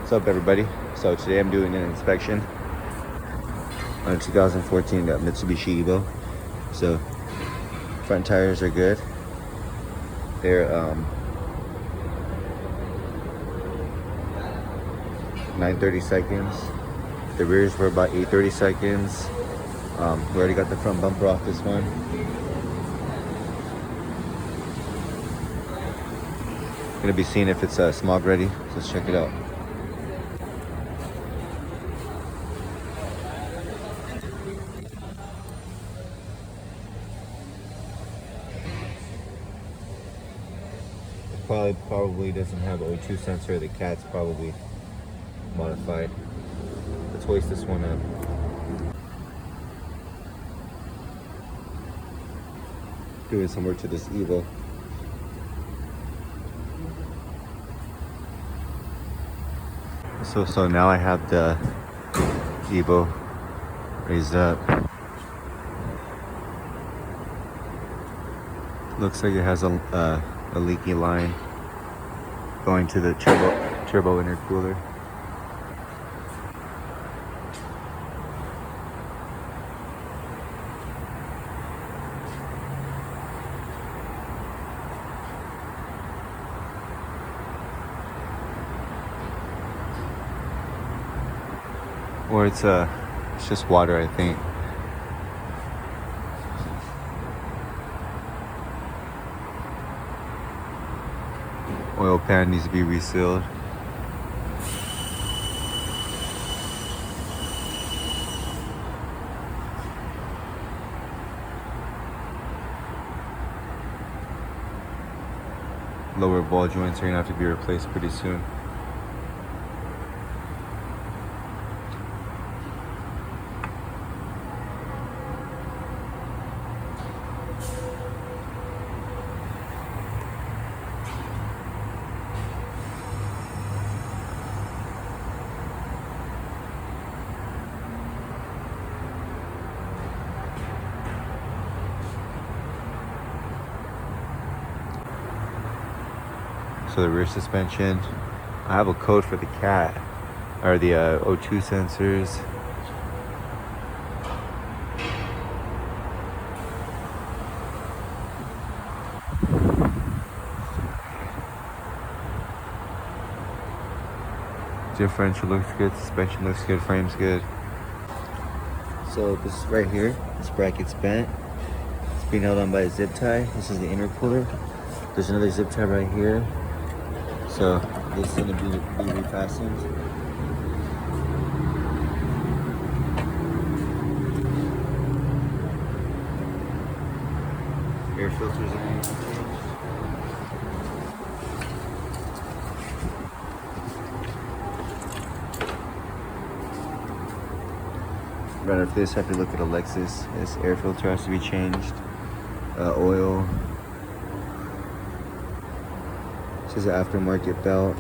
What's up, everybody? So today I'm doing an inspection on a 2014 Mitsubishi Evo. So front tires are good. They're 930 seconds. The rears were about 830 seconds. We already got the front bumper off this one. Gonna be seeing if it's smog ready. So let's check it out. Probably doesn't have the O2 sensor. The cat's probably modified. Let's hoist this one up. Doing some work to this Evo. So now I have the Evo raised up. Looks like it has a leaky line going to the turbo intercooler. Or it's just water, I think. Oil pan needs to be resealed. Lower ball joints are gonna have to be replaced pretty soon. So the rear suspension, I have a code for the cat, or the O2 sensors. Differential looks good, suspension looks good, frame's good. So this is right here, this bracket's bent. It's being held on by a zip tie. This is the intercooler. There's another zip tie right here. So this is going to be refastened. Air filters are going to be changed. Right after this, I have to look at a Lexus. This air filter has to be changed. Oil. This is an aftermarket belt.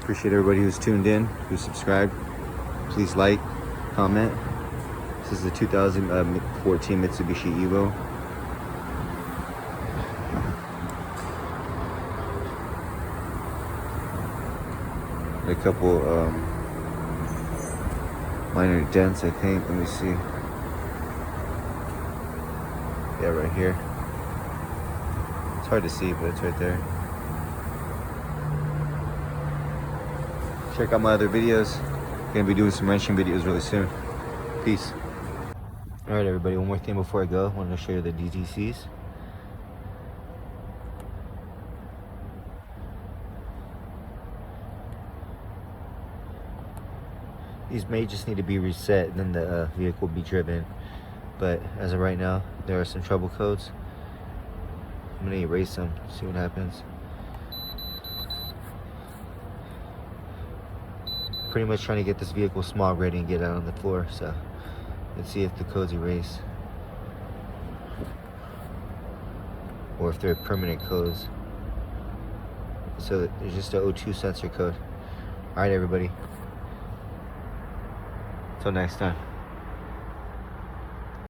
Appreciate everybody who's tuned in, who's subscribed. Please like, comment. This is the 2014 Mitsubishi Evo. A couple minor dents, I think. Let me see. Yeah, right here. It's hard to see, but it's right there. Check out my other videos. Gonna be doing some wrenching videos really soon. Peace. All right, everybody. One more thing before I go. I wanted to show you the DTCs. These may just need to be reset, and then the vehicle will be driven. But as of right now, there are some trouble codes. I'm gonna erase them, see what happens. Pretty much trying to get this vehicle smog ready and get it out on the floor. So let's see if the codes erase, or if they're permanent codes. So there's just an O2 sensor code. All right, everybody. Till next time.